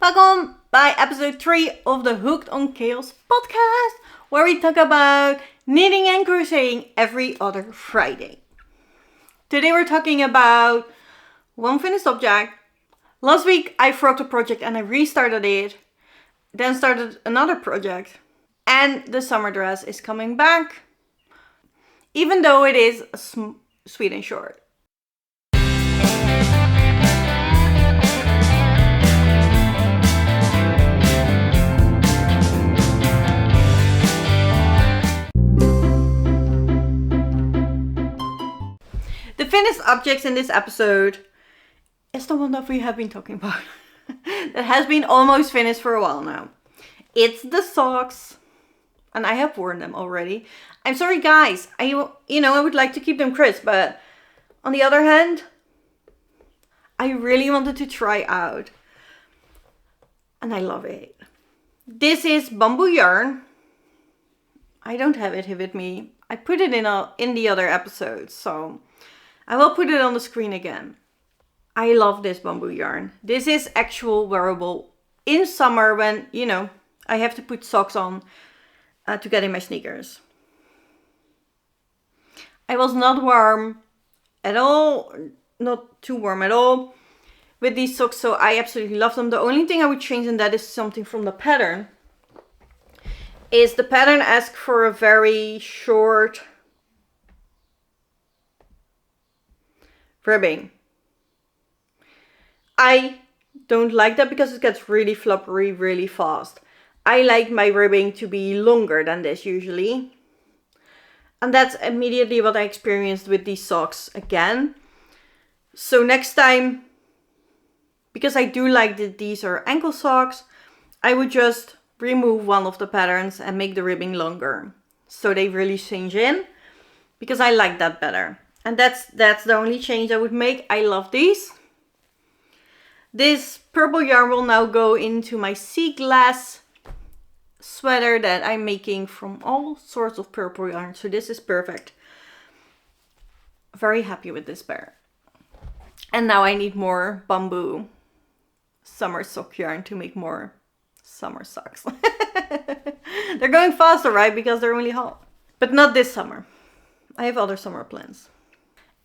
Welcome by episode 3 of the Hooked on Chaos podcast, where we talk about knitting and crocheting every other Friday. Today we're talking about one finished object. Last week I forked a project and I restarted it, then started another project, and the summer dress is coming back, even though it is sweet and short. The finished objects in this episode is the one that we have been talking about. That has been almost finished for a while now. It's the socks. And I have worn them already. I'm sorry guys. I would like to keep them crisp. But on the other hand, I really wanted to try out. And I love it. This is bamboo yarn. I don't have it here with me. I put it in the other episodes. So I will put it on the screen again. I love this bamboo yarn. This is actual wearable in summer when, I have to put socks on to get in my sneakers. I was not warm at all, not too warm at all with these socks, so I absolutely love them. The only thing I would change in that is something from the pattern. Is the pattern asks for a very short ribbing. I don't like that because it gets really floppery really fast. I like my ribbing to be longer than this usually. And that's immediately what I experienced with these socks again. So next time, because I do like that these are ankle socks, I would just remove one of the patterns and make the ribbing longer. So they really cinch in, because I like that better. And that's the only change I would make. I love these. This purple yarn will now go into my sea glass sweater that I'm making from all sorts of purple yarn. So this is perfect. Very happy with this pair. And now I need more bamboo summer sock yarn to make more summer socks. They're going faster, right? Because they're really hot. But not this summer. I have other summer plans.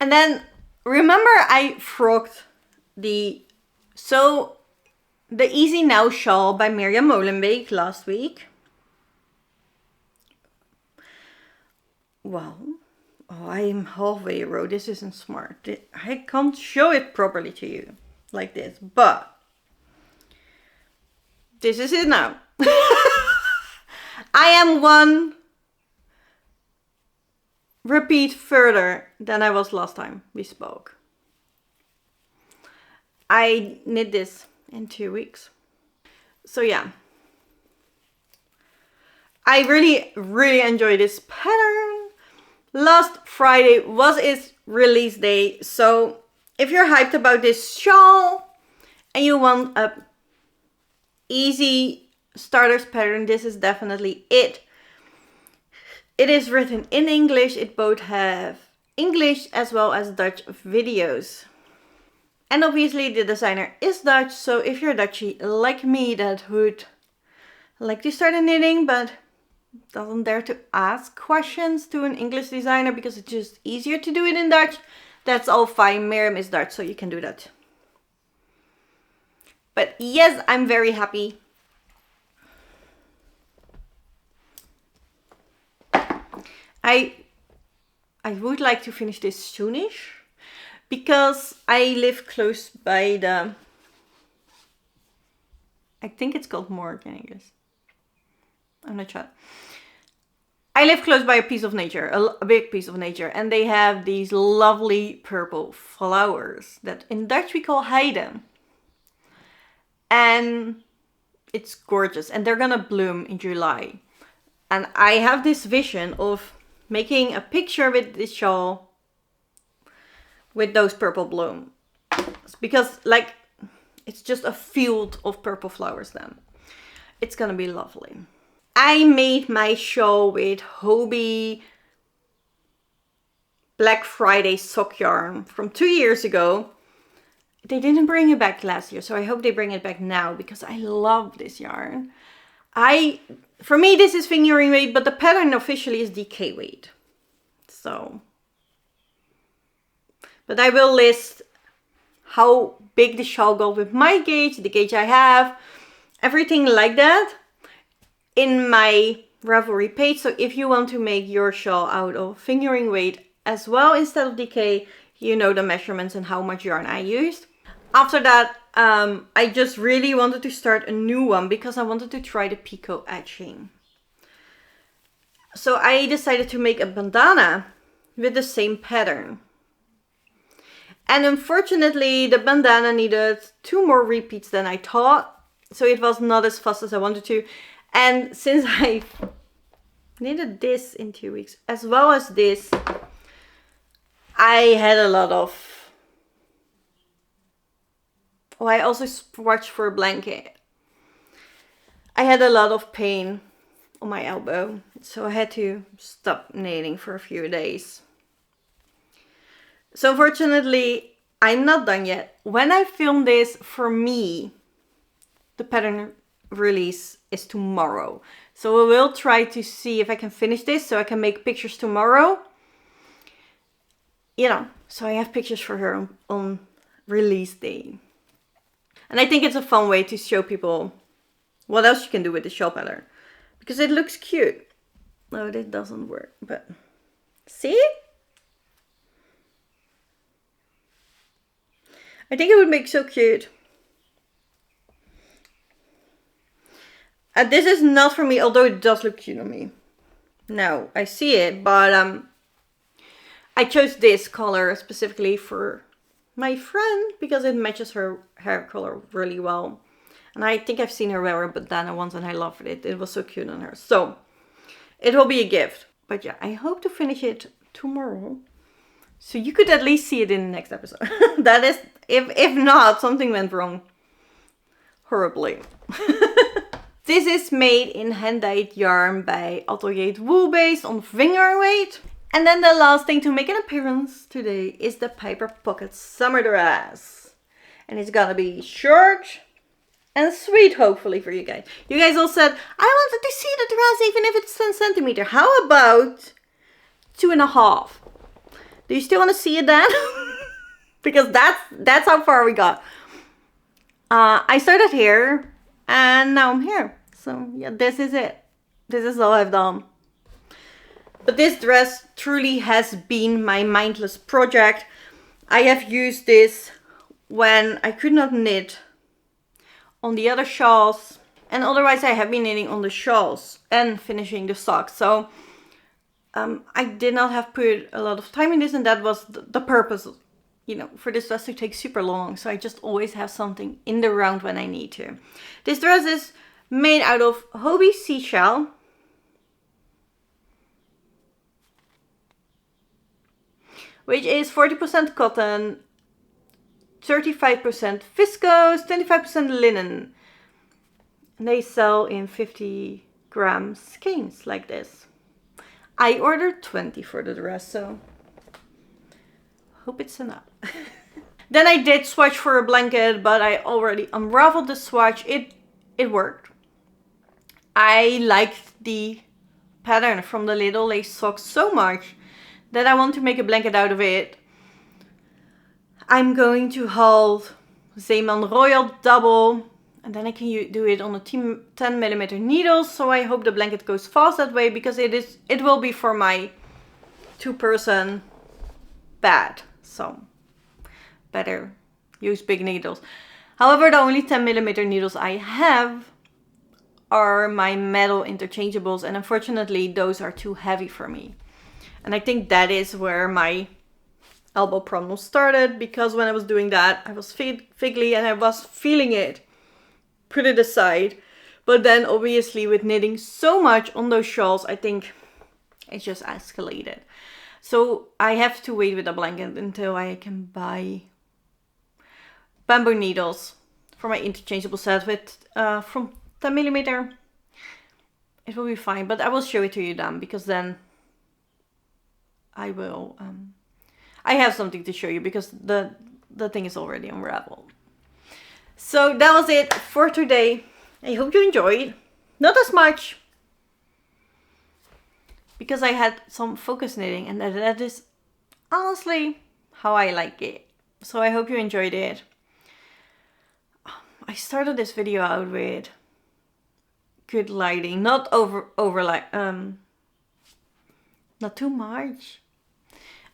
And then, remember I frocked the Easy Now shawl by Mirjam Molenbeek last week. Well, I'm halfway row. This isn't smart. I can't show it properly to you like this, but this is it now. I am one repeat further than I was last time we spoke. I knit this in 2 weeks. So yeah. I really, really enjoy this pattern. Last Friday was its release day. So if you're hyped about this shawl and you want a easy starters pattern, this is definitely it. It is written in English. It both have English as well as Dutch videos. And obviously the designer is Dutch, so if you're Dutchy like me that would like to start knitting but doesn't dare to ask questions to an English designer because it's just easier to do it in Dutch, that's all fine. Mirjam is Dutch, so you can do that. But yes, I'm very happy. I would like to finish this soonish because I live close by I think it's called morgue in English. I'm not sure. I live close by a piece of nature, a big piece of nature, and they have these lovely purple flowers that in Dutch we call heiden. And it's gorgeous, and they're gonna bloom in July. And I have this vision of making a picture with this shawl with those purple blooms, because it's just a field of purple flowers then. It's gonna be lovely. I made my shawl with Hobbie Black Friday sock yarn from 2 years ago. They didn't bring it back last year, so I hope they bring it back now because I love this yarn. For me, this is fingering weight, but the pattern officially is DK weight. So, but I will list how big the shawl got with my gauge, the gauge I have, everything like that in my Ravelry page. So if you want to make your shawl out of fingering weight as well instead of DK, you know the measurements and how much yarn I used. After that, I just really wanted to start a new one because I wanted to try the picot etching. So I decided to make a bandana with the same pattern. And unfortunately, the bandana needed 2 more repeats than I thought. So it was not as fast as I wanted to. And since I knitted this in 2 weeks, as well as this, I had a lot of... Oh, I also swatched for a blanket. I had a lot of pain on my elbow, so I had to stop knitting for a few days. So unfortunately, I'm not done yet. When I film this, for me, the pattern release is tomorrow. So I will try to see if I can finish this so I can make pictures tomorrow. You know, so I have pictures for her on release day. And I think it's a fun way to show people what else you can do with the shawl pattern. Because it looks cute. No, it doesn't work, but see? I think it would make so cute. This is not for me, although it does look cute on me. No, I see it, but I chose this color specifically for my friend because it matches her hair color really well. And I think I've seen her wear a bandana once and I loved it. It was so cute on her. So it will be a gift. But yeah, I hope to finish it tomorrow. So you could at least see it in the next episode. That is, if not, something went wrong. Horribly. This is made in hand-dyed yarn by Atelier Wool based on finger weight. And then the last thing to make an appearance today is the Piper Pocket summer dress. And it's gonna be short and sweet, hopefully, for you guys. You guys all said, I wanted to see the dress even if it's 10 centimeters. How about 2.5? Do you still want to see it then? Because that's how far we got. I started here and now I'm here. So yeah, this is it. This is all I've done. But this dress truly has been my mindless project. I have used this when I could not knit on the other shawls. And otherwise I have been knitting on the shawls and finishing the socks. So I did not have put a lot of time in this, and that was the purpose, you know, for this dress to take super long. So I just always have something in the round when I need to. This dress is made out of Hobbie seashell. Which is 40% cotton, 35% viscose, 25% linen. And they sell in 50-gram skeins like this. I ordered 20 for the dress, so hope it's enough. Then I did swatch for a blanket, but I already unraveled the swatch. It worked. I liked the pattern from the little lace socks so much that I want to make a blanket out of it. I'm going to hold Zeeman Royal double, and then I can do it on a 10mm needles. So I hope the blanket goes fast that way, because it will be for my 2-person bed. So better use big needles. However, the only 10mm needles I have are my metal interchangeables, and unfortunately those are too heavy for me. And I think that is where my elbow problem started, because when I was doing that, I was figgly and I was feeling it. Put it aside. But then obviously with knitting so much on those shawls, I think it just escalated. So I have to wait with the blanket until I can buy bamboo needles for my interchangeable set with from 10mm. It will be fine, but I will show it to you then, because then I will I have something to show you, because the the thing is already unraveled. So that was it for today. I hope you enjoyed. Not as much, because I had some focus knitting, and that is honestly how I like it. So I hope you enjoyed it. I started this video out with good lighting, not not too much.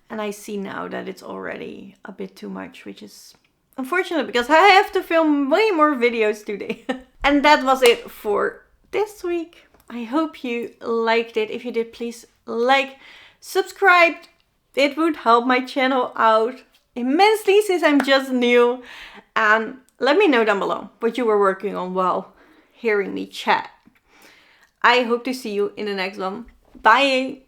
And I see now that it's already a bit too much, which is unfortunate because I have to film way more videos today. And that was it for this week. I hope you liked it. If you did, please like, subscribe. It would help my channel out immensely since I'm just new. And let me know down below what you were working on while hearing me chat. I hope to see you in the next one. Bye!